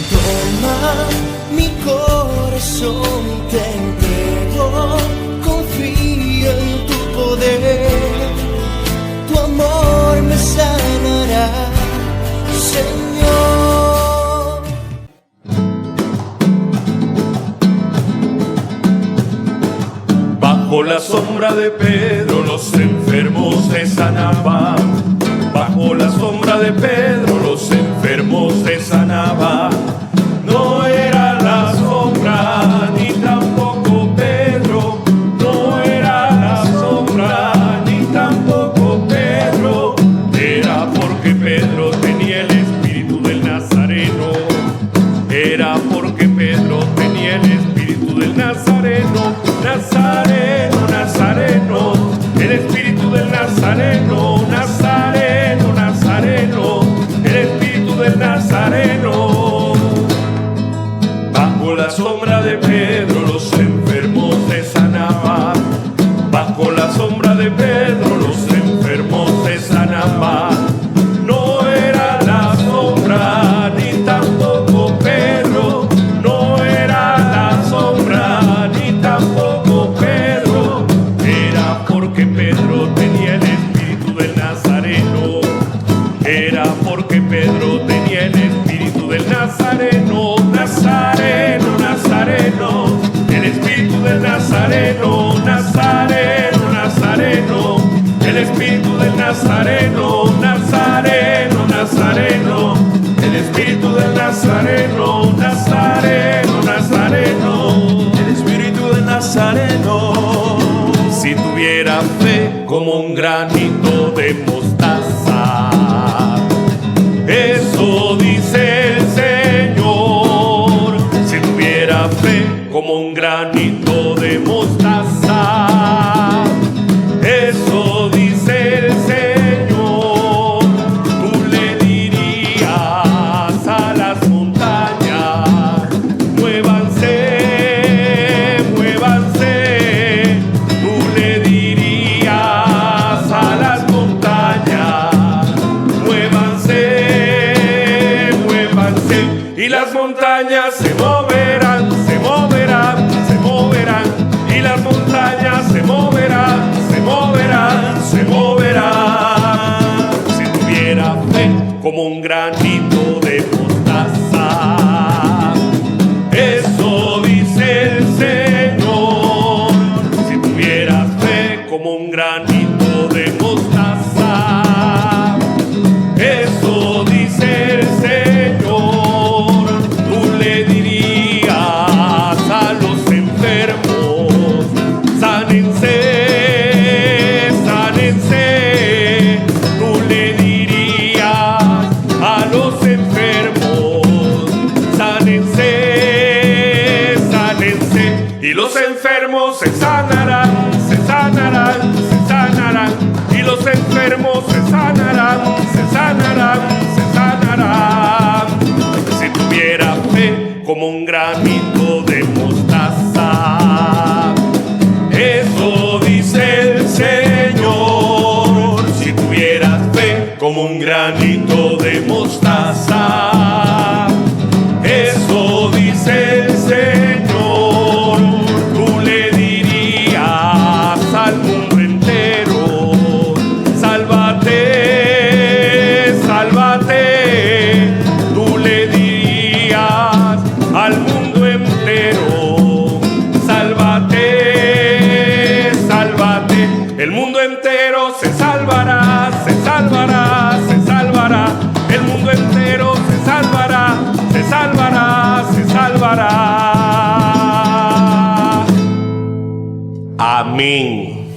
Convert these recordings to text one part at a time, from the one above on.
Toma mi corazón, te entrego, confío en tu poder, tu amor me sanará, Señor. Bajo la sombra de Pedro los enfermos se sanaban. Bajo la sombra de Pedro los enfermos se sanaban. No era la sombra ni tampoco Pedro. No era la sombra ni tampoco Pedro. Era porque Pedro tenía el espíritu del Nazareno. Era porque Pedro tenía el espíritu del Nazareno. Nazareno, Nazareno, el espíritu del Nazareno, Nazareno, Nazareno, el espíritu del Nazareno. Bajo la sombra de Pedro los enfermos se sanaban. Bajo la sombra de Pedro los enfermos se sanaban. No era la sombra ni tampoco Pedro. No era la sombra ni tampoco Pedro. Era porque Pedro tenía el espíritu del Nazareno. Era porque Pedro tenía el espíritu del Nazareno. Nazareno, Nazareno, el espíritu del Nazareno. Nazareno, Nazareno, el espíritu del Nazareno. Nazareno, Nazareno, el espíritu del Nazareno. Nazareno, Nazareno, el espíritu del Nazareno. Si tuviera fe como un granito de mostaza, eso dice el Señor. Si tuviera fe como un granito de mostaza, eso dice el Señor. Tú le dirías a las montañas, muévanse, muévanse. Tú le dirías a las montañas, muévanse, muévanse. Y las montañas se moverán, se moverán, se moverán. Y las montañas se moverán, se moverán, se moverán. Si tuviera fe como un granito de mostaza, eso dice el Señor. Si tuviera fe como un granito de mostaza, eso dice el Señor. Tú le dirías a los enfermos, sánense, sánense. Tú le dirías a los enfermos, sánense, sánense. Y los enfermos se sanarán, se sanarán, se sanarán. Y los enfermos se sanarán, se sanarán, se sanarán. Si tuviera fe como un granito de mostaza, eso dice el Señor. Si tuvieras fe como un granito de mostaza, eso dice el Señor. Tú le dirías al mundo entero, sálvate, sálvate. Tú le dirías al mundo entero, sálvate, sálvate. El mundo entero se salvará, se salvará, se salvará. El mundo entero se salvará, se salvará, se salvará. Amén.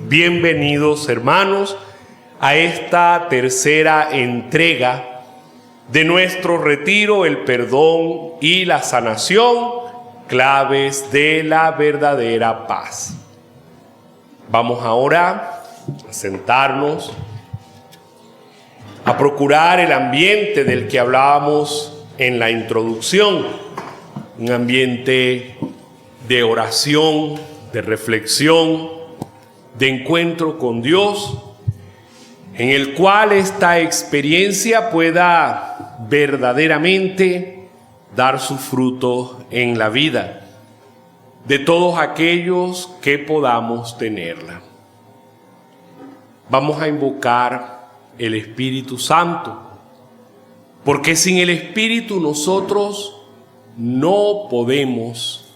Bienvenidos, hermanos, a esta tercera entrega de nuestro retiro, el perdón y la sanación, claves de la verdadera paz. Vamos ahora a sentarnos, a procurar el ambiente del que hablábamos en la introducción, un ambiente de oración, de reflexión, de encuentro con Dios, en el cual esta experiencia pueda verdaderamente dar su fruto en la vida de todos aquellos que podamos tenerla. Vamos a invocar el Espíritu Santo, porque sin el Espíritu nosotros no podemos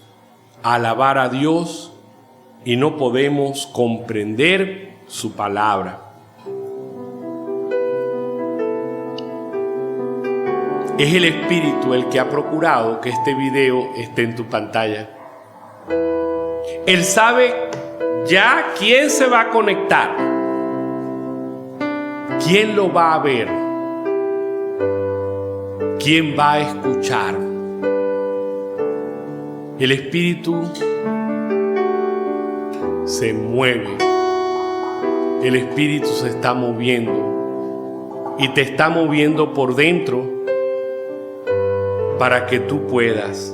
alabar a Dios y no podemos comprender su palabra. Es el Espíritu el que ha procurado que este video esté en tu pantalla. Él sabe ya quién se va a conectar, quién lo va a ver, quién va a escuchar. El Espíritu se mueve, el Espíritu se está moviendo y te está moviendo por dentro para que tú puedas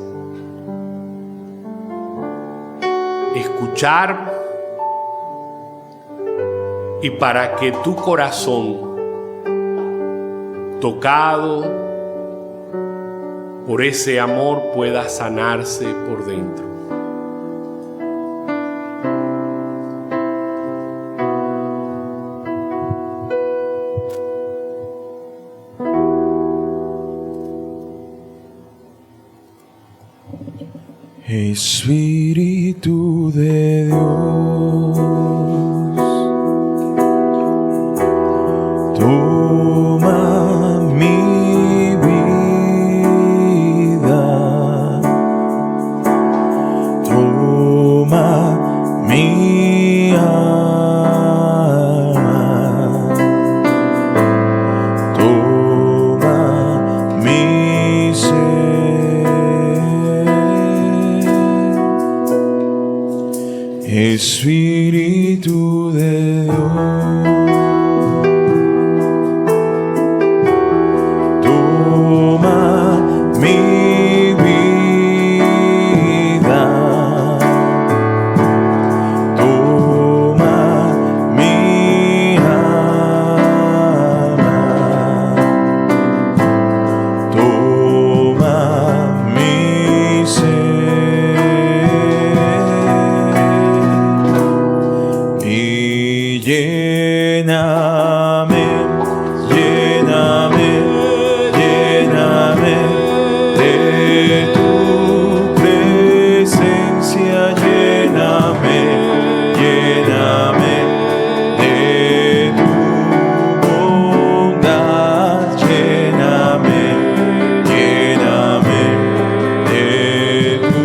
escuchar y para que tu corazón, tocado por ese amor, pueda sanarse por dentro. Espíritu de Dios, toma mi vida, toma mi alma, toma mi ser. Espíritu de Dios, toma mi vida, toma mi alma, toma mi ser. Lléname, lléname, lléname de tu presencia, lléname, lléname de tu bondad, lléname, lléname de tu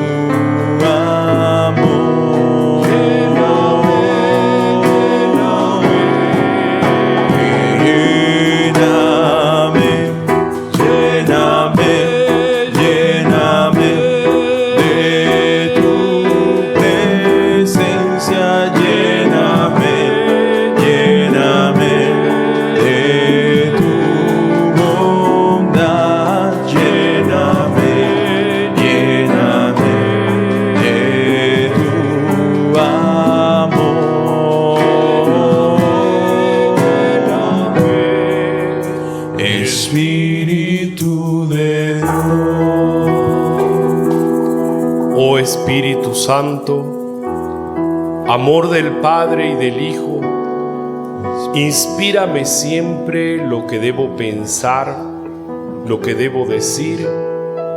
amor. Espíritu de Dios. Oh Espíritu Santo, amor del Padre y del Hijo, inspírame siempre lo que debo pensar, lo que debo decir,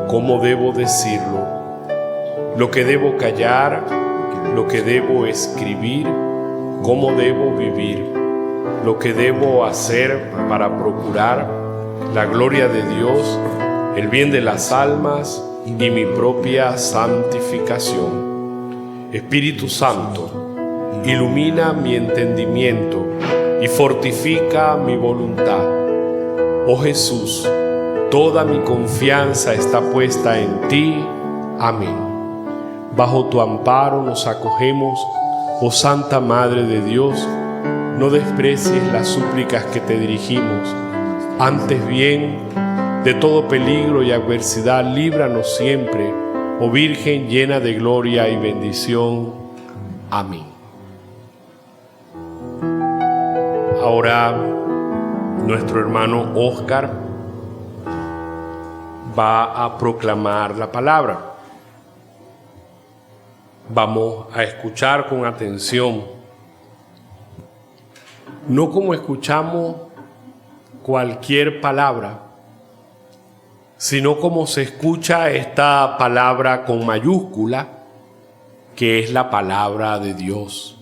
cómo debo decirlo, lo que debo callar, lo que debo escribir, cómo debo vivir, lo que debo hacer para procurar la gloria de Dios, el bien de las almas y mi propia santificación. Espíritu Santo, ilumina mi entendimiento y fortifica mi voluntad. Oh Jesús, toda mi confianza está puesta en ti. Amén. Bajo tu amparo nos acogemos, oh Santa Madre de Dios. No desprecies las súplicas que te dirigimos. Antes bien, de todo peligro y adversidad, líbranos siempre, oh Virgen llena de gloria y bendición. Amén. Ahora, nuestro hermano Oscar va a proclamar la palabra. Vamos a escuchar con atención, no como escuchamos cualquier palabra, sino como se escucha esta palabra con mayúscula, que es la palabra de Dios.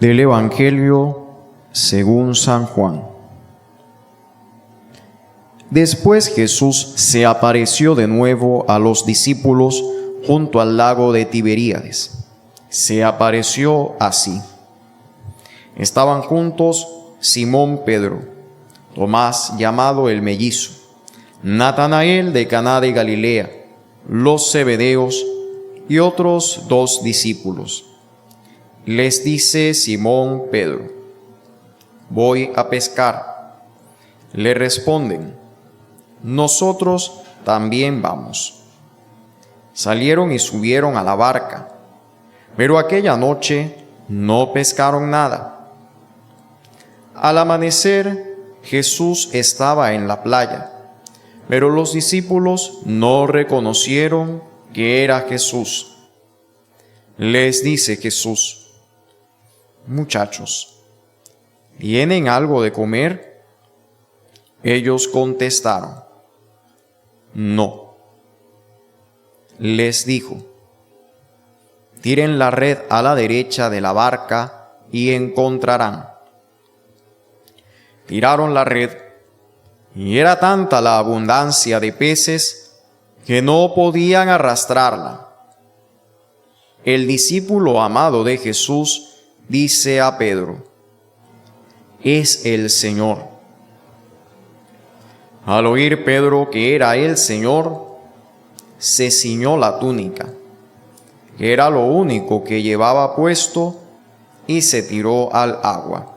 Del Evangelio según San Juan. Después Jesús se apareció de nuevo a los discípulos junto al lago de Tiberíades. Se apareció así. Estaban juntos Simón Pedro, Tomás llamado el mellizo, Natanael de Caná de Galilea, los Zebedeos y otros 2 discípulos. Les dice Simón Pedro: voy a pescar. Le responden: nosotros también vamos. Salieron y subieron a la barca, pero aquella noche no pescaron nada. Al amanecer, Jesús estaba en la playa, pero los discípulos no reconocieron que era Jesús. Les dice Jesús: muchachos, ¿tienen algo de comer? Ellos contestaron: no. Les dijo: tiren la red a la derecha de la barca y encontrarán. Tiraron la red, y era tanta la abundancia de peces que no podían arrastrarla. El discípulo amado de Jesús dice a Pedro: es el Señor. Al oír Pedro que era el Señor, se ciñó la túnica, que era lo único que llevaba puesto, y se tiró al agua.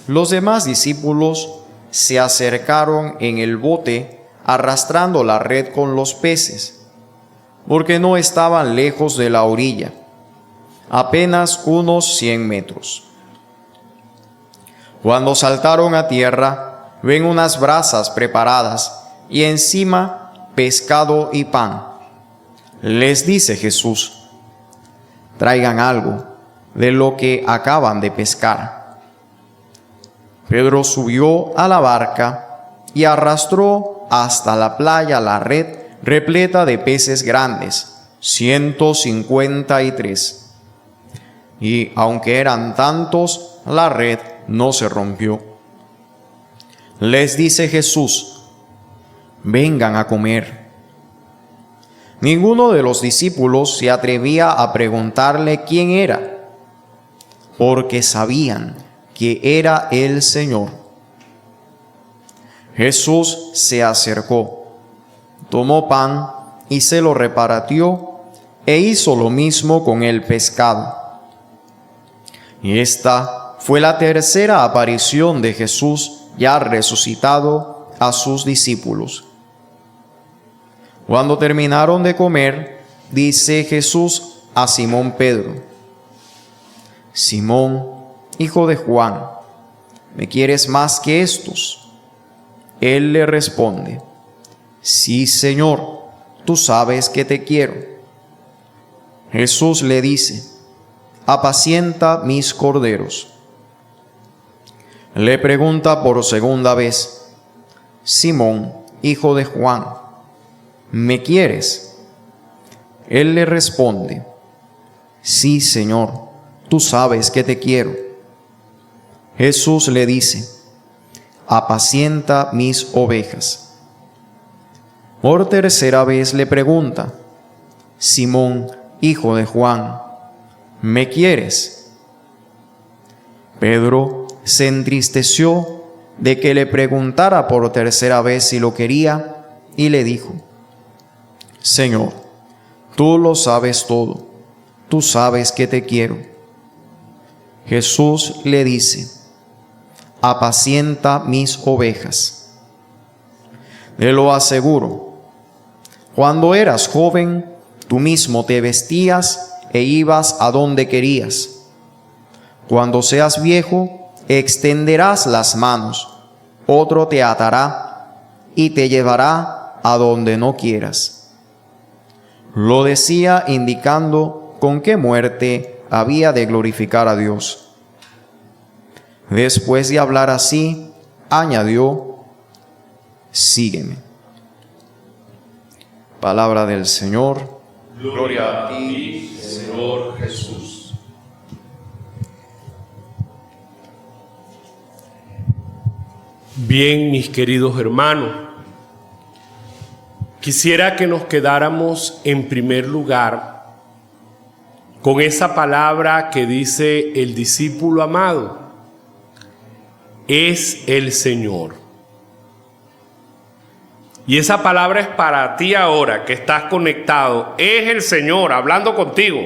Los demás discípulos se acercaron en el bote arrastrando la red con los peces, porque no estaban lejos de la orilla, apenas unos 100 metros. Cuando saltaron a tierra, ven unas brasas preparadas y encima pescado y pan. Les dice Jesús: traigan algo de lo que acaban de pescar. Pedro subió a la barca y arrastró hasta la playa la red repleta de peces grandes, 153. Y aunque eran tantos, la red no se rompió. Les dice Jesús: vengan a comer. Ninguno de los discípulos se atrevía a preguntarle quién era, porque sabían que era el Señor. Jesús se acercó, tomó pan y se lo repartió, e hizo lo mismo con el pescado. Y esta fue la tercera aparición de Jesús ya resucitado a sus discípulos. Cuando terminaron de comer, dice Jesús a Simón Pedro: Simón, hijo de Juan, ¿me quieres más que estos? Él le responde: sí, Señor, tú sabes que te quiero. Jesús le dice: apacienta mis corderos. Le pregunta por segunda vez: Simón, hijo de Juan, ¿me quieres? Él le responde: sí, Señor, tú sabes que te quiero. Jesús le dice: apacienta mis ovejas. Por tercera vez le pregunta: Simón, hijo de Juan, ¿me quieres? Pedro se entristeció de que le preguntara por tercera vez si lo quería, y le dijo: Señor, tú lo sabes todo, tú sabes que te quiero. Jesús le dice: apacienta mis ovejas. Te lo aseguro, cuando eras joven, Tú mismo te vestías e ibas a donde querías. Cuando seas viejo, extenderás las manos, otro te atará y te llevará a donde no quieras. Lo decía indicando con qué muerte había de glorificar a Dios. Después de hablar así, añadió: sígueme. Palabra del Señor. Gloria a ti, Señor Jesús. Bien, mis queridos hermanos, quisiera que nos quedáramos en primer lugar con esa palabra que dice el discípulo amado: es el Señor. Y esa palabra es para ti ahora que estás conectado. Es el Señor hablando contigo.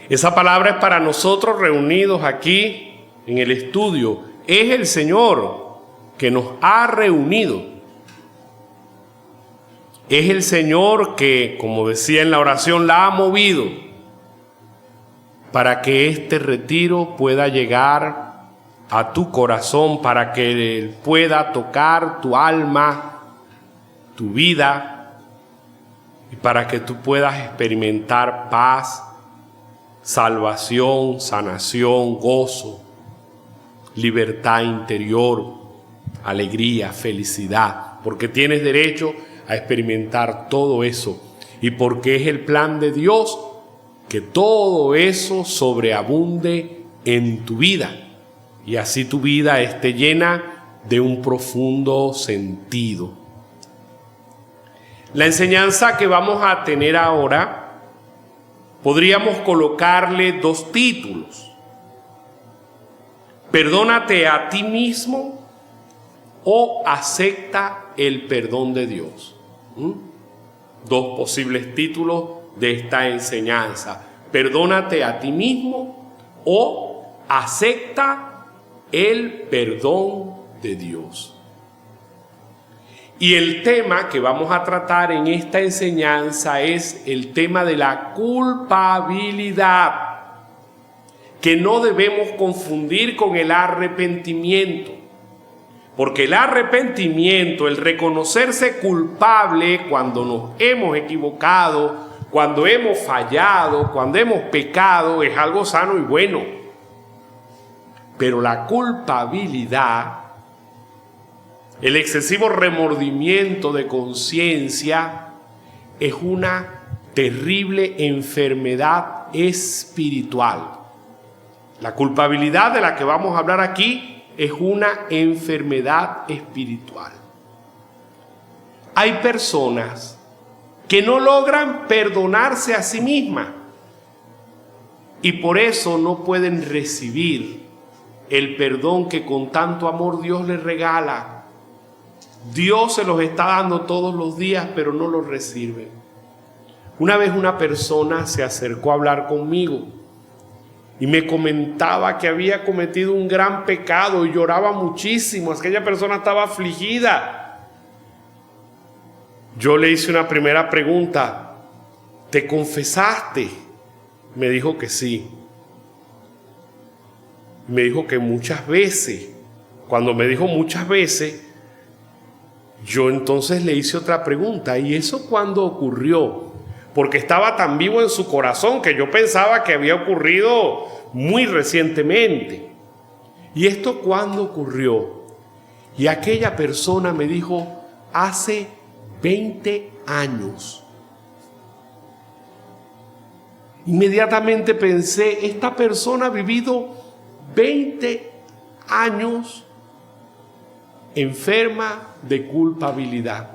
Esa palabra es para nosotros reunidos aquí en el estudio. Es el Señor que nos ha reunido. Es el Señor que, como decía en la oración, la ha movido para que este retiro pueda llegar a tu corazón, para que Él pueda tocar tu alma, tu vida, y para que tú puedas experimentar paz, salvación, sanación, gozo, libertad interior, alegría, felicidad, porque tienes derecho a experimentar todo eso, y porque es el plan de Dios que todo eso sobreabunde en tu vida, y así tu vida esté llena de un profundo sentido. La enseñanza que vamos a tener ahora, podríamos colocarle dos títulos: perdónate a ti mismo o acepta el perdón de Dios. Dos posibles títulos de esta enseñanza: perdónate a ti mismo o acepta el perdón de Dios. Y el tema que vamos a tratar en esta enseñanza es el tema de la culpabilidad, que no debemos confundir con el arrepentimiento, porque el arrepentimiento, el reconocerse culpable cuando nos hemos equivocado, cuando hemos fallado, cuando hemos pecado, es algo sano y bueno. Pero la culpabilidad, el excesivo remordimiento de conciencia, es una terrible enfermedad espiritual. La culpabilidad de la que vamos a hablar aquí es una enfermedad espiritual. Hay personas que no logran perdonarse a sí mismas y por eso no pueden recibir el perdón que con tanto amor Dios les regala. Dios se los está dando todos los días, pero no los reciben. Una vez una persona se acercó a hablar conmigo y me comentaba que había cometido un gran pecado y lloraba muchísimo. Aquella persona estaba afligida. Yo le hice una primera pregunta: ¿te confesaste? Me dijo que sí. Me dijo que muchas veces. Cuando me dijo muchas veces, yo entonces le hice otra pregunta: ¿y eso cuándo ocurrió? Porque estaba tan vivo en su corazón que yo pensaba que había ocurrido muy recientemente. ¿Y esto cuándo ocurrió? Y aquella persona me dijo: hace 20 años. Inmediatamente pensé: esta persona ha vivido 20 años enferma de culpabilidad.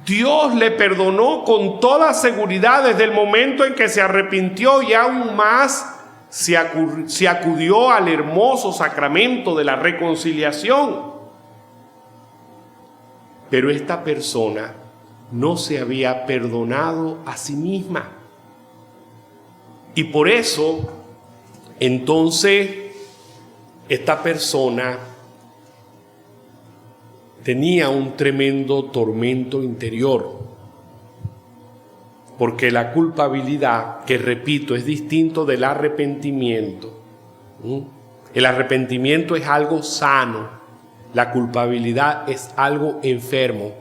Dios le perdonó con toda seguridad desde el momento en que se arrepintió, y aún más se acudió al hermoso sacramento de la reconciliación. Pero esta persona no se había perdonado a sí misma. Y por eso, entonces, esta persona tenía un tremendo tormento interior, porque la culpabilidad, que repito, es distinto del arrepentimiento. El arrepentimiento es algo sano, la culpabilidad es algo enfermo.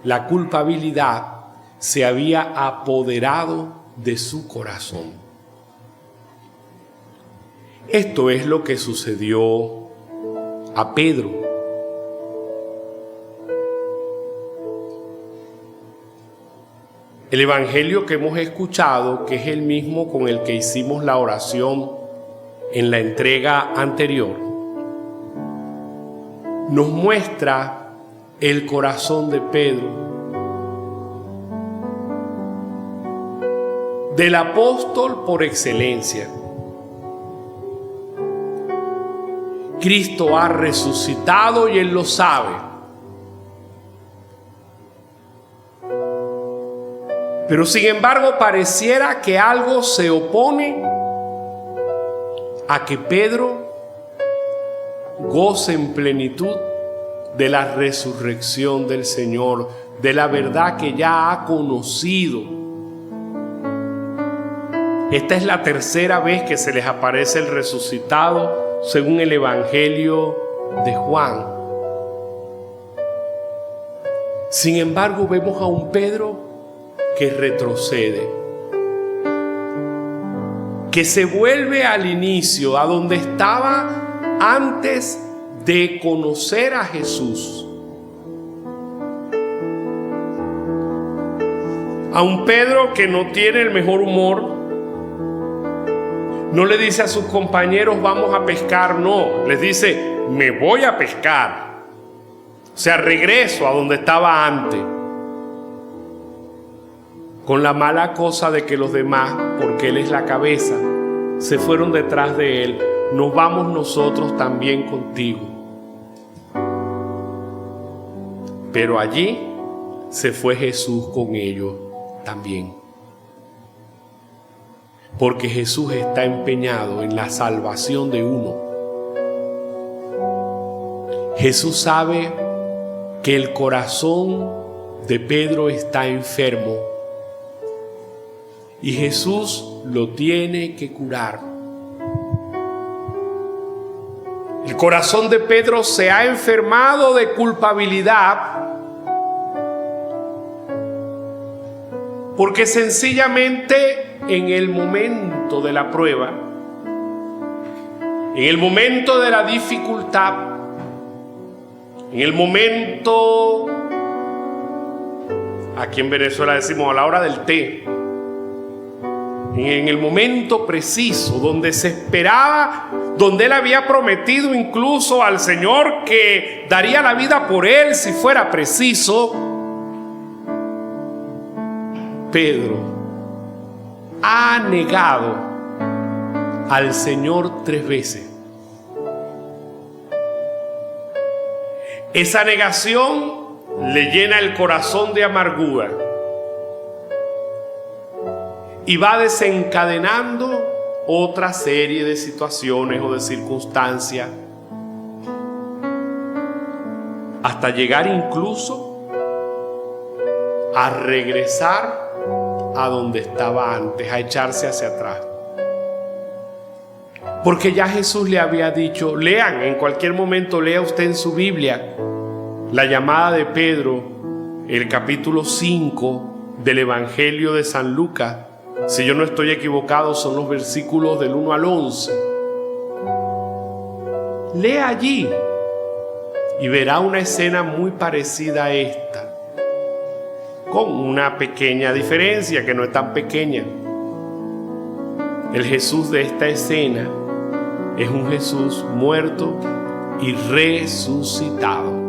La culpabilidad se había apoderado de su corazón. Esto es lo que sucedió a Pedro. El evangelio que hemos escuchado, que es el mismo con el que hicimos la oración en la entrega anterior, nos muestra el corazón de Pedro, del apóstol por excelencia. Cristo ha resucitado y él lo sabe. Pero sin embargo pareciera que algo se opone a que Pedro goce en plenitud de la resurrección del Señor, de la verdad que ya ha conocido. Esta es la tercera vez que se les aparece el resucitado según el Evangelio de Juan. Sin embargo, vemos a un Pedro que retrocede, que se vuelve al inicio, a donde estaba antes de conocer a Jesús. A un Pedro que no tiene el mejor humor. No le dice a sus compañeros vamos a pescar, no, les dice me voy a pescar. O sea, regreso a donde estaba antes. Con la mala cosa de que los demás, porque él es la cabeza, se fueron detrás de él. Nos vamos nosotros también contigo. Pero allí se fue Jesús con ellos también. Porque Jesús está empeñado en la salvación de uno. Jesús sabe que el corazón de Pedro está enfermo y Jesús lo tiene que curar. El corazón de Pedro se ha enfermado de culpabilidad porque sencillamente en el momento de la prueba, en el momento de la dificultad, en el momento, aquí en Venezuela decimos a la hora del té, en el momento preciso donde se esperaba, donde él había prometido incluso al Señor que daría la vida por él si fuera preciso, Pedro ha negado al Señor 3 veces. Esa negación le llena el corazón de amargura y va desencadenando otra serie de situaciones o de circunstancias hasta llegar incluso a regresar a donde estaba antes, a echarse hacia atrás. Porque ya Jesús le había dicho, lean, en cualquier momento lea usted en su Biblia la llamada de Pedro, el capítulo 5 del Evangelio de San Lucas. Si yo no estoy equivocado, son los versículos del 1 al 11. Lea allí y verá una escena muy parecida a esta, con una pequeña diferencia que no es tan pequeña. El Jesús de esta escena es un Jesús muerto y resucitado.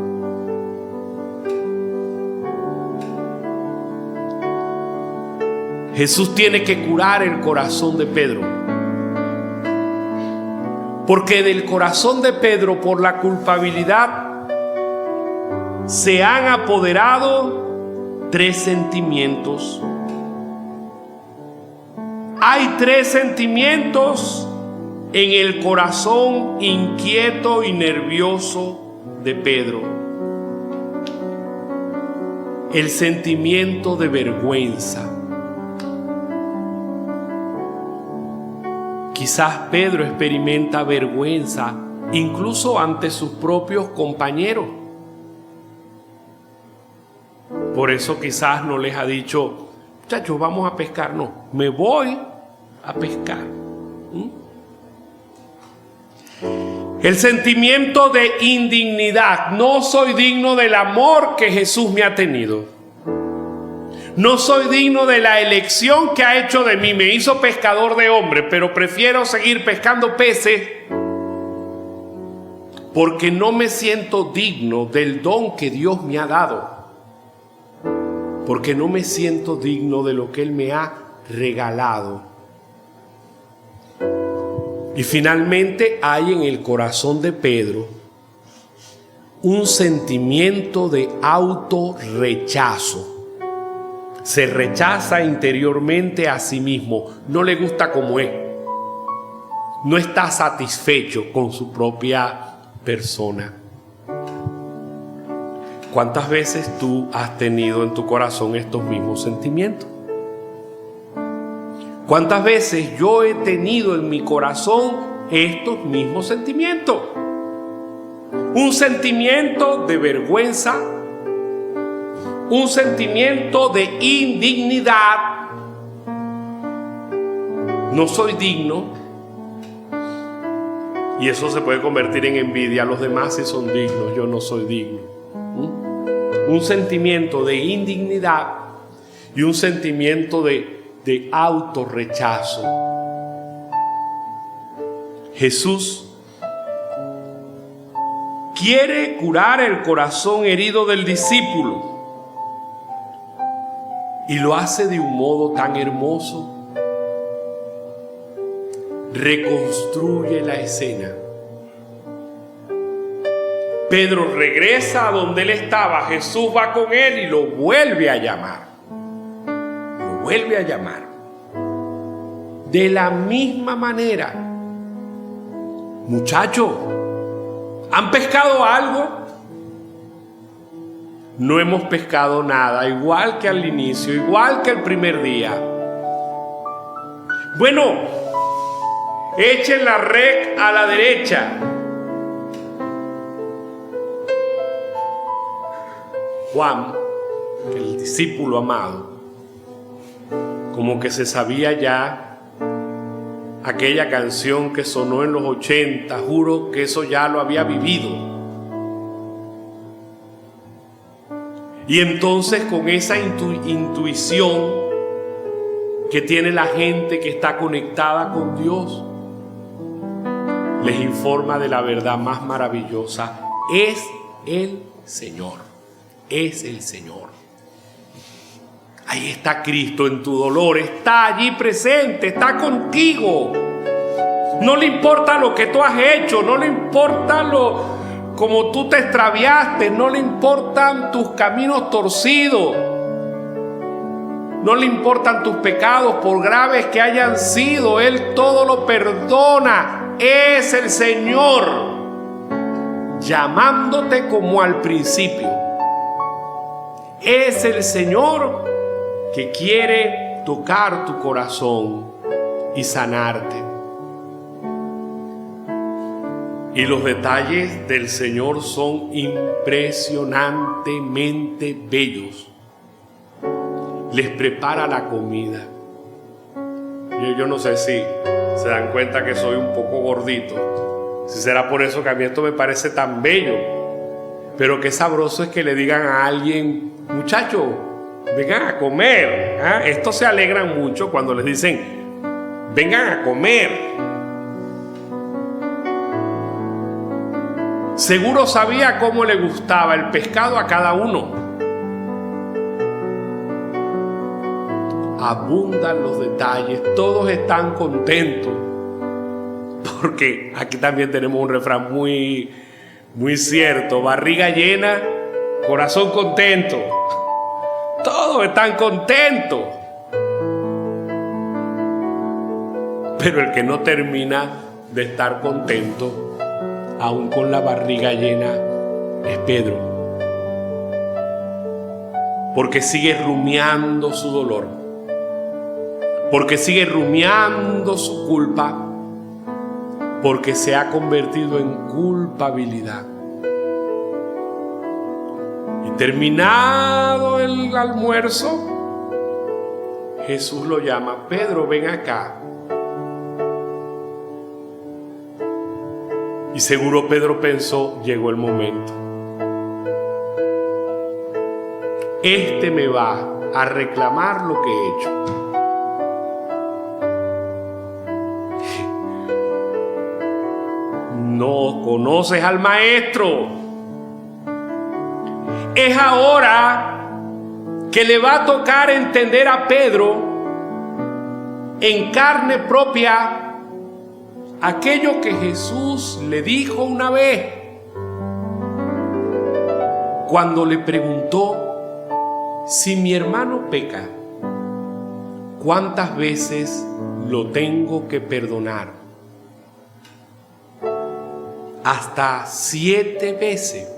Jesús tiene que curar el corazón de Pedro, porque del corazón de Pedro, por la culpabilidad, se han apoderado 3 sentimientos. Hay 3 sentimientos en el corazón inquieto y nervioso de Pedro. el sentimiento de vergüenza. Quizás Pedro experimenta vergüenza incluso ante sus propios compañeros. Por eso quizás no les ha dicho, muchachos, vamos a pescar. No, me voy a pescar. El sentimiento de indignidad. No soy digno del amor que Jesús me ha tenido. No soy digno de la elección que ha hecho de mí. Me hizo pescador de hombres, pero prefiero seguir pescando peces porque no me siento digno del don que Dios me ha dado. Porque no me siento digno de lo que Él me ha regalado. Y finalmente hay en el corazón de Pedro un sentimiento de autorrechazo. Se rechaza interiormente a sí mismo, no le gusta como es, no está satisfecho con su propia persona. ¿Cuántas veces tú has tenido en tu corazón estos mismos sentimientos? ¿Cuántas veces yo he tenido en mi corazón estos mismos sentimientos? Un sentimiento de vergüenza, un sentimiento de indignidad. No soy digno. Y eso se puede convertir en envidia. Los demás sí son dignos, yo no soy digno. Un sentimiento de indignidad y un sentimiento de autorrechazo. Jesús quiere curar el corazón herido del discípulo. Y lo hace de un modo tan hermoso. Reconstruye la escena. Pedro regresa a donde él estaba. Jesús va con él y lo vuelve a llamar. Lo vuelve a llamar. De la misma manera. Muchachos, ¿han pescado algo? No hemos pescado nada, igual que al inicio, igual que el primer día. Bueno, echen la red a la derecha. Juan, el discípulo amado, como que se sabía ya aquella canción que sonó en los 80, juro que eso ya lo había vivido. Y entonces con esa intuición que tiene la gente que está conectada con Dios, les informa de la verdad más maravillosa. Es el Señor, es el Señor. Ahí está Cristo en tu dolor, está allí presente, está contigo. No le importa lo que tú has hecho, no le importa como tú te extraviaste, no le importan tus caminos torcidos, no le importan tus pecados por graves que hayan sido. Él todo lo perdona. Es el Señor llamándote como al principio. Es el Señor que quiere tocar tu corazón y sanarte. Y los detalles del Señor son impresionantemente bellos. Les prepara la comida. Yo no sé si se dan cuenta que soy un poco gordito. Si será por eso que a mí esto me parece tan bello. Pero qué sabroso es que le digan a alguien, muchacho, vengan a comer. Estos se alegran mucho cuando les dicen, vengan a comer. Seguro sabía cómo le gustaba el pescado a cada uno. Abundan los detalles, todos están contentos. Porque aquí también tenemos un refrán muy cierto: barriga llena, corazón contento. Todos están contentos. Pero el que no termina de estar contento, aún con la barriga llena, es Pedro. porque sigue rumiando su dolor, porque sigue rumiando su culpa, porque se ha convertido en culpabilidad. Y terminado el almuerzo, Jesús lo llama: Pedro, ven acá. Y seguro Pedro pensó: llegó el momento. Este me va a reclamar lo que he hecho. No conoces al maestro. Es ahora que le va a tocar entender a Pedro en carne propia aquello que Jesús le dijo una vez cuando le preguntó: si mi hermano peca, ¿cuántas veces lo tengo que perdonar? Hasta 7 veces.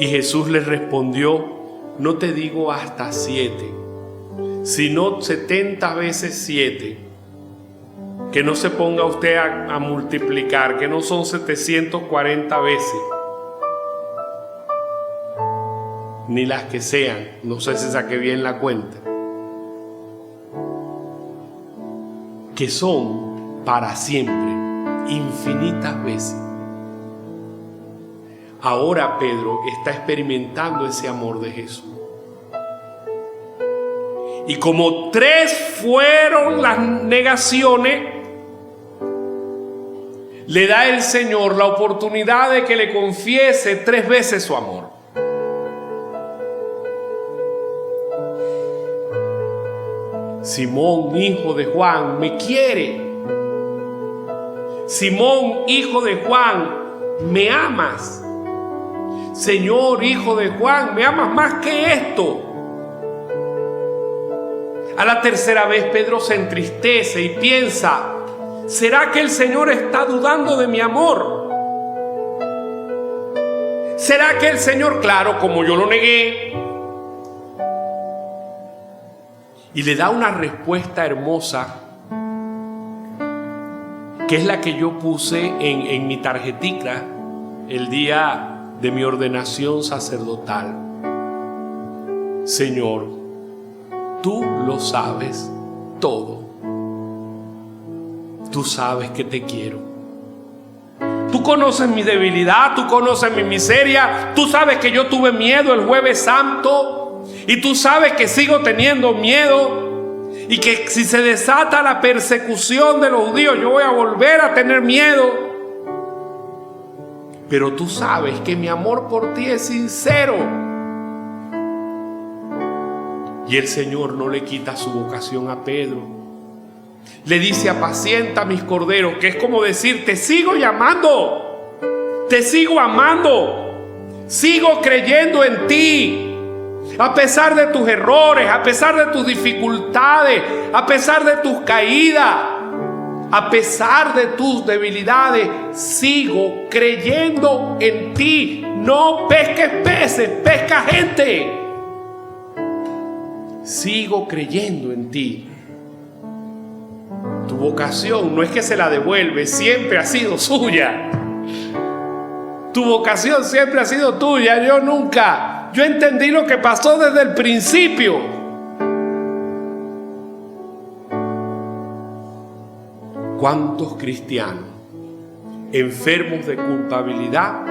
Y Jesús le respondió: no te digo hasta 7, sino 70 veces 7. Que no se ponga usted a multiplicar, que no son 740 veces. Ni las que sean, no sé si saqué bien la cuenta, que son para siempre, infinitas veces. Ahora Pedro está experimentando ese amor de Jesús. Y como 3 fueron las negaciones, le da el Señor la oportunidad de que le confiese 3 veces su amor. Simón, hijo de Juan, me quiere. Simón, hijo de Juan, me amas. Señor, hijo de Juan, me amas más que esto. A la 3ª vez Pedro se entristece y piensa: ¿será que el Señor está dudando de mi amor? ¿Será que el Señor, claro, como yo lo negué? Y le da una respuesta hermosa, que es la que yo puse en mi tarjetita el día de mi ordenación sacerdotal. Señor, tú lo sabes todo. Tú sabes que te quiero. Tú conoces mi debilidad, tú conoces mi miseria. Tú sabes que yo tuve miedo el Jueves Santo. Y tú sabes que sigo teniendo miedo y que si se desata la persecución de los judíos, yo voy a volver a tener miedo. Pero tú sabes que mi amor por ti es sincero. Y el Señor no le quita su vocación a Pedro. Le dice: apacienta mis corderos, que es como decir: te sigo llamando, te sigo amando, sigo creyendo en ti. A pesar de tus errores, a pesar de tus dificultades, a pesar de tus caídas, a pesar de tus debilidades, sigo creyendo en ti. No pesques peces, pesca gente. Sigo creyendo en ti. Tu vocación no es que se la devuelve, siempre ha sido suya. Tu vocación siempre ha sido tuya, yo nunca. Yo entendí lo que pasó desde el principio. ¿Cuántos cristianos enfermos de culpabilidad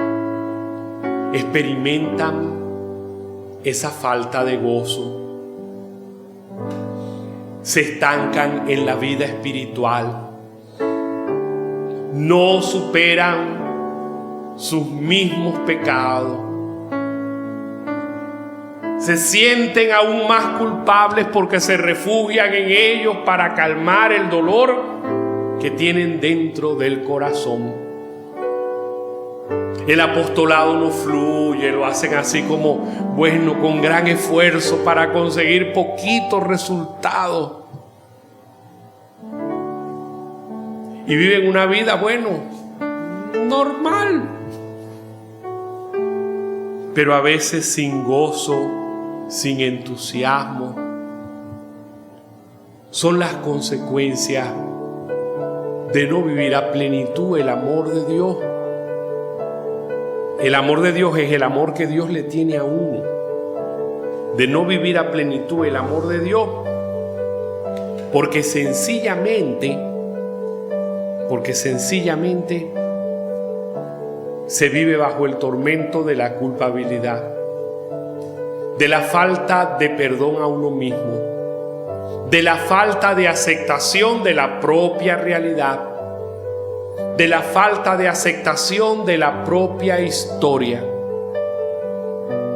experimentan esa falta de gozo? Se estancan en la vida espiritual. No superan sus mismos pecados. Se sienten aún más culpables porque se refugian en ellos para calmar el dolor que tienen dentro del corazón. El apostolado no fluye, lo hacen así como, bueno, con gran esfuerzo para conseguir poquitos resultados. Y viven una vida, bueno, normal, pero a veces sin gozo sin entusiasmo, son las consecuencias de no vivir a plenitud el amor de Dios. El amor de Dios es el amor que Dios le tiene a uno. De no vivir a plenitud el amor de Dios, porque sencillamente se vive bajo el tormento de la culpabilidad, de la falta de perdón a uno mismo, de la falta de aceptación de la propia realidad, de la falta de aceptación de la propia historia,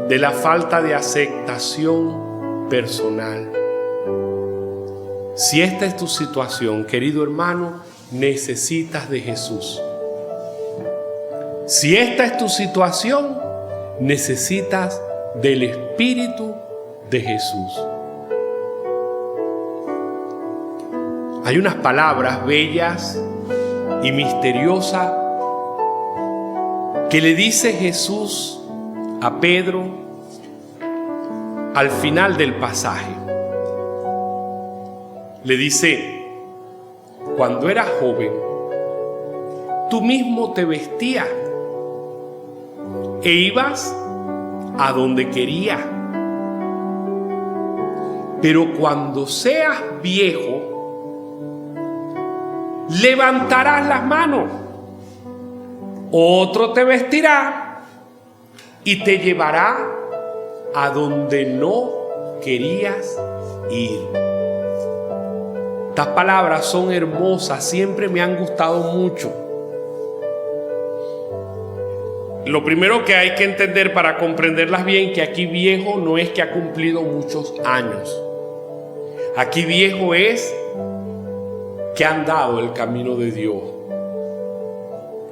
de la falta de aceptación personal. Si esta es tu situación, querido hermano, necesitas de Jesús. Si esta es tu situación, necesitas del Espíritu de Jesús. Hay unas palabras bellas y misteriosas que le dice Jesús a Pedro al final del pasaje. Le dice: cuando eras joven, tú mismo te vestías e ibas a donde querías. Pero cuando seas viejo, levantarás las manos, otro te vestirá y te llevará a donde no querías ir. Estas palabras son hermosas, siempre me han gustado mucho. Lo primero que hay que entender para comprenderlas bien, que aquí viejo no es que ha cumplido muchos años. Aquí viejo es que ha andado el camino de Dios,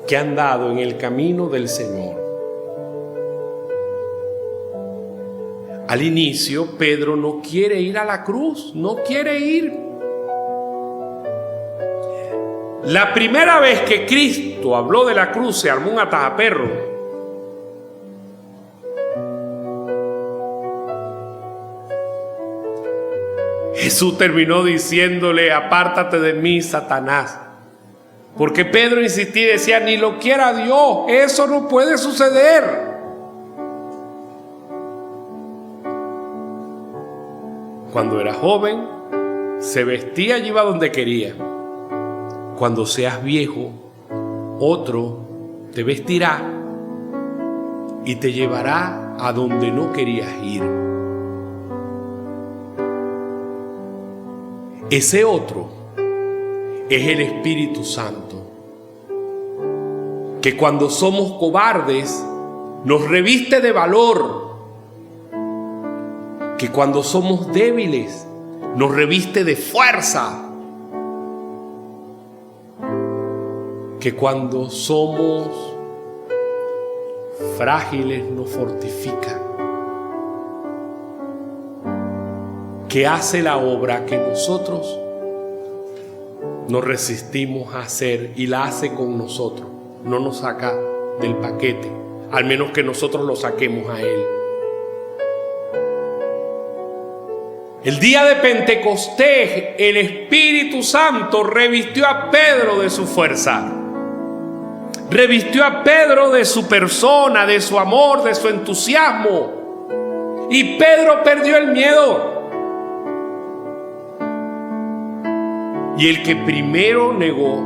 que ha andado en el camino del Señor. Al inicio, Pedro no quiere ir a la cruz, no quiere ir. La primera vez que Cristo habló de la cruz, se armó un atajaperro. Jesús terminó diciéndole: apártate de mí, Satanás. Porque Pedro insistía y decía: ni lo quiera Dios, eso no puede suceder. Cuando era joven, se vestía y iba donde quería. Cuando seas viejo, otro te vestirá y te llevará a donde no querías ir. Ese otro es el Espíritu Santo, que cuando somos cobardes nos reviste de valor, que cuando somos débiles nos reviste de fuerza, que cuando somos frágiles nos fortifica, que hace la obra que nosotros nos resistimos a hacer y la hace con nosotros, no nos saca del paquete, al menos que nosotros lo saquemos a Él. El día de Pentecostés, el Espíritu Santo revistió a Pedro de su fuerza, revistió a Pedro de su persona, de su amor, de su entusiasmo, y Pedro perdió el miedo. Y el que primero negó,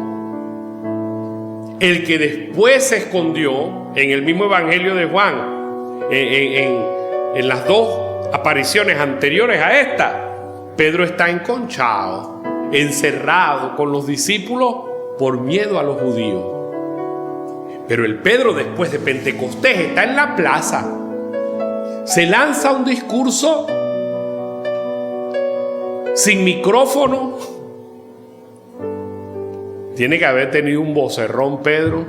el que después se escondió, en el mismo Evangelio de Juan, en las dos apariciones anteriores a esta, Pedro está enconchado, encerrado con los discípulos por miedo a los judíos. Pero el Pedro después de Pentecostés está en la plaza, se lanza un discurso sin micrófono. Tiene que haber tenido un vocerrón Pedro,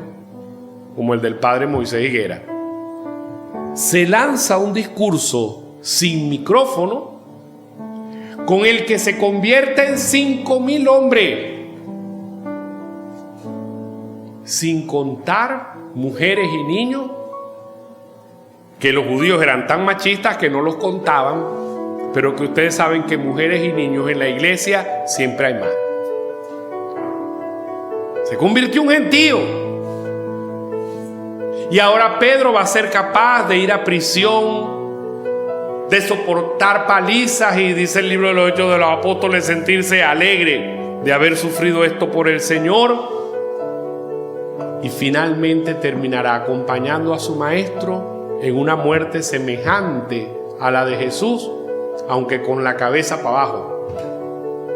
como el del padre Moisés Higuera. Se lanza un discurso sin micrófono, con el que se convierte en 5,000 hombres, sin contar mujeres y niños que los judíos eran tan machistas que no los contaban, pero que ustedes saben que mujeres y niños en la iglesia siempre hay más. Se convirtió en un gentío. Y ahora Pedro va a ser capaz de ir a prisión, de soportar palizas y, dice el libro de los Hechos de los Apóstoles, sentirse alegre de haber sufrido esto por el Señor. Y finalmente terminará acompañando a su maestro en una muerte semejante a la de Jesús, aunque con la cabeza para abajo,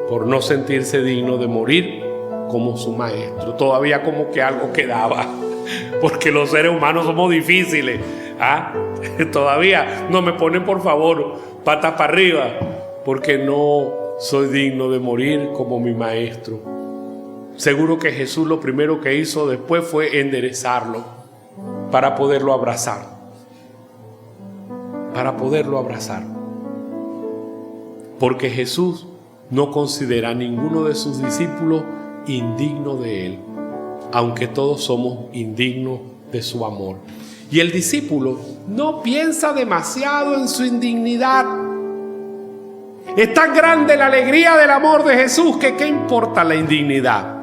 por no sentirse digno de morir como su maestro. Todavía como que algo quedaba, porque los seres humanos somos difíciles. Todavía no me ponen, por favor, patas para arriba, porque no soy digno de morir como mi maestro. Seguro que Jesús lo primero que hizo después fue enderezarlo para poderlo abrazar. Para poderlo abrazar. Porque Jesús no considera a ninguno de sus discípulos indigno de él, aunque todos somos indignos de su amor. Y el discípulo no piensa demasiado en su indignidad. Es tan grande la alegría del amor de Jesús que ¿qué importa la indignidad?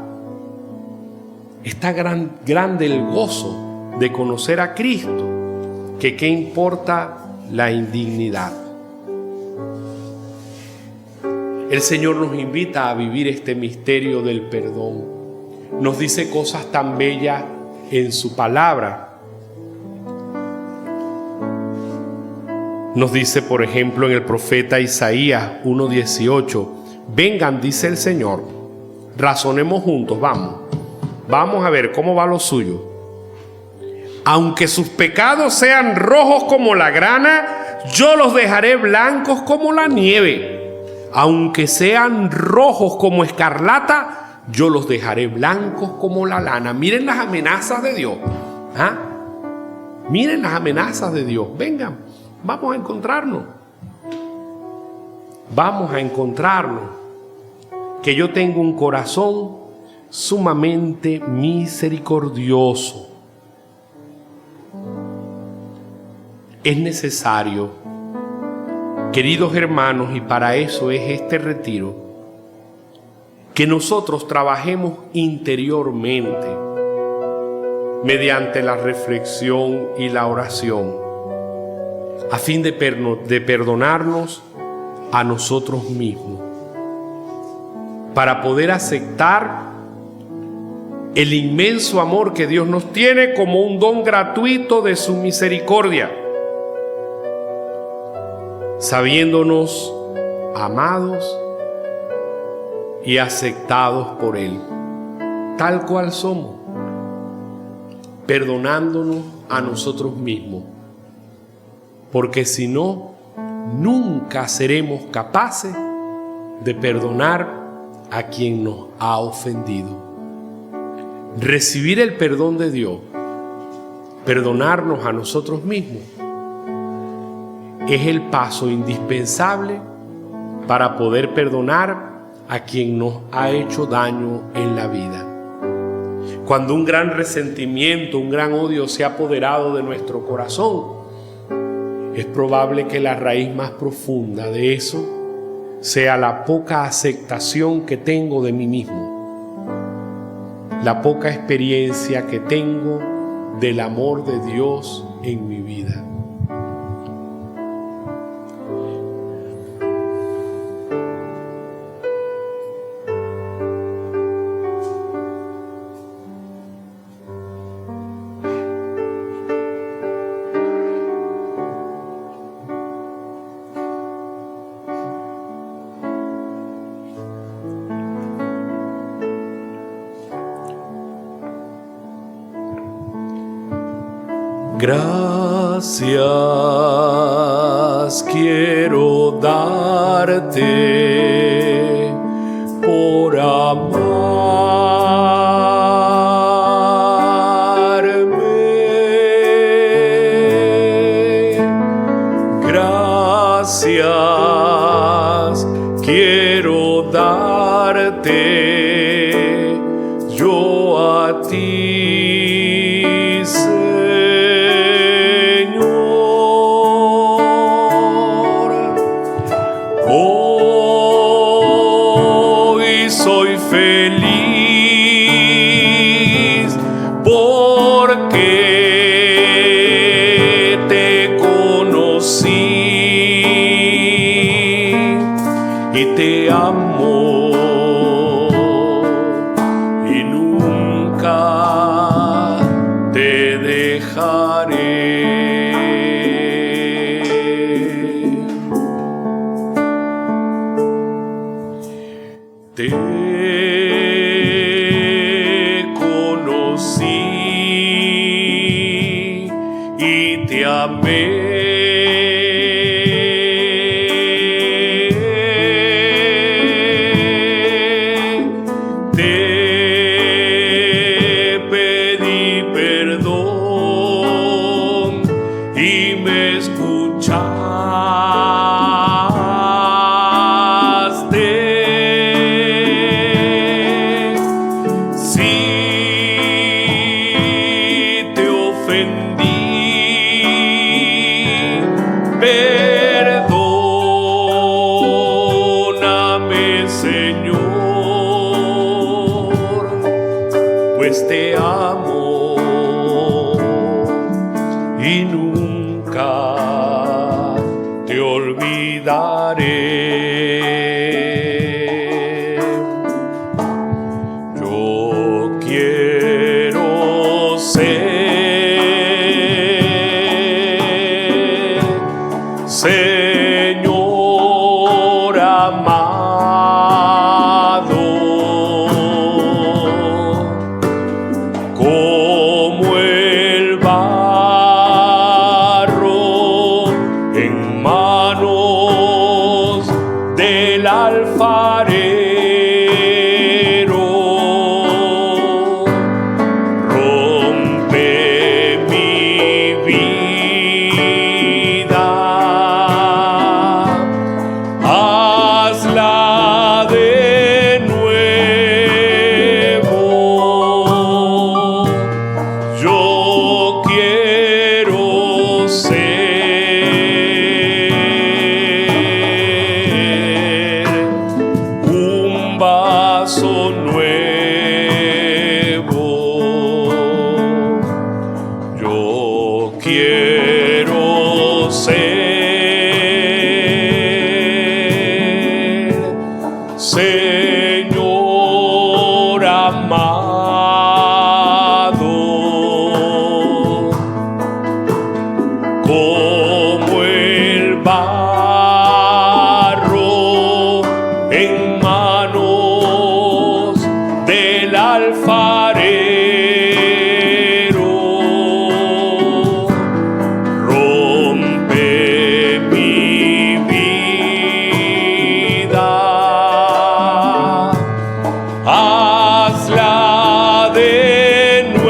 Está grande el gozo de conocer a Cristo, que ¿qué importa la indignidad? El Señor nos invita a vivir este misterio del perdón. Nos dice cosas tan bellas en su palabra. Nos dice, por ejemplo, en el profeta Isaías 1:18, vengan, dice el Señor, razonemos juntos, vamos a ver cómo va lo suyo. Aunque sus pecados sean rojos como la grana, yo los dejaré blancos como la nieve. Aunque sean rojos como escarlata, yo los dejaré blancos como la lana. Miren las amenazas de Dios. Miren las amenazas de Dios. Vengan, vamos a encontrarnos. Vamos a encontrarnos. Que yo tengo un corazón sumamente misericordioso. Es necesario, queridos hermanos, y para eso es este retiro, que nosotros trabajemos interiormente mediante la reflexión y la oración, a fin de perdonarnos a nosotros mismos, para poder aceptar el inmenso amor que Dios nos tiene como un don gratuito de su misericordia, sabiéndonos amados y aceptados por Él, tal cual somos, perdonándonos a nosotros mismos, porque si no, nunca seremos capaces de perdonar a quien nos ha ofendido. Recibir el perdón de Dios, perdonarnos a nosotros mismos, es el paso indispensable para poder perdonar a quien nos ha hecho daño en la vida. Cuando un gran resentimiento, un gran odio se ha apoderado de nuestro corazón, es probable que la raíz más profunda de eso sea la poca aceptación que tengo de mí mismo, la poca experiencia que tengo del amor de Dios en mi vida. Gracias quiero darte por amarme. Gracias quiero darte yo a ti, Señor. feliz porque te conocí y te amo y nunca te dejaré. Te conocí y te amé. Te pedí perdón y me escuchaste. Perdóname, Señor, pues te amo y nunca te olvidaré. Yo quiero ser Señor amado, como el barro en manos del alfarero. Rompe mi vida, hazla de nuevo. Yo quiero ser un vaso nuevo. Yo quiero ser Señor amado, como el barro en manos del alfarero. Rompe mi vida, hazla de nuevo.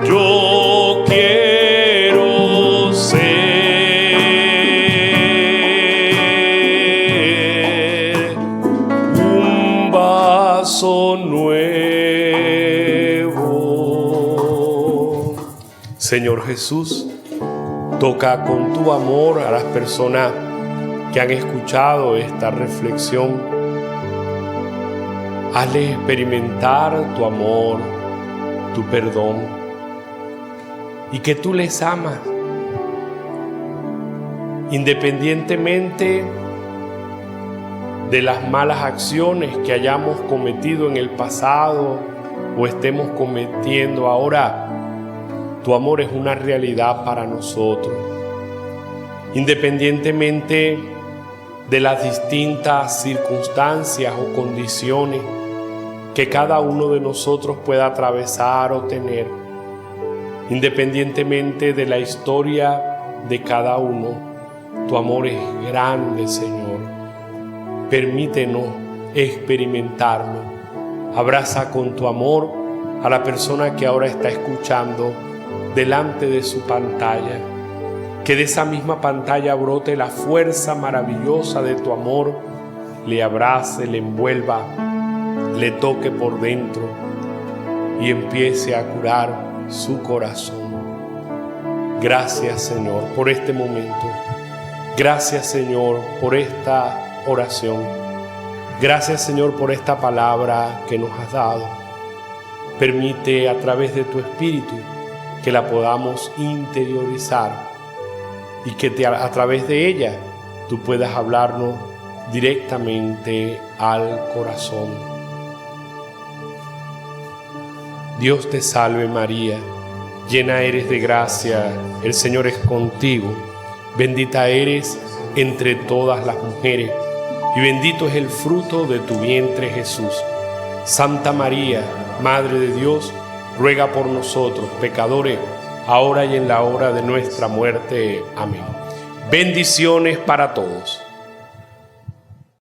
Yo quiero ser un vaso nuevo. Señor Jesús, toca con tu amor a las personas que han escuchado esta reflexión. Hazles experimentar tu amor, tu perdón, y que tú les amas, independientemente de las malas acciones que hayamos cometido en el pasado o estemos cometiendo ahora. Tu amor es una realidad para nosotros, independientemente de las distintas circunstancias o condiciones que cada uno de nosotros pueda atravesar o tener, independientemente de la historia de cada uno. Tu amor es grande, Señor. Permítenos experimentarlo. Abraza con tu amor a la persona que ahora está escuchando delante de su pantalla. Que de esa misma pantalla brote la fuerza maravillosa de tu amor, le abrace, le envuelva, le toque por dentro y empiece a curar su corazón. Gracias, Señor, por este momento. Gracias, Señor, por esta oración. Gracias, Señor, por esta palabra que nos has dado. Permite a través de tu Espíritu que la podamos interiorizar y que a través de ella tú puedas hablarnos directamente al corazón. Dios te salve María, llena eres de gracia, el Señor es contigo. Bendita eres entre todas las mujeres, y bendito es el fruto de tu vientre Jesús. Santa María, Madre de Dios, ruega por nosotros, pecadores, ahora y en la hora de nuestra muerte. Amén. Bendiciones para todos.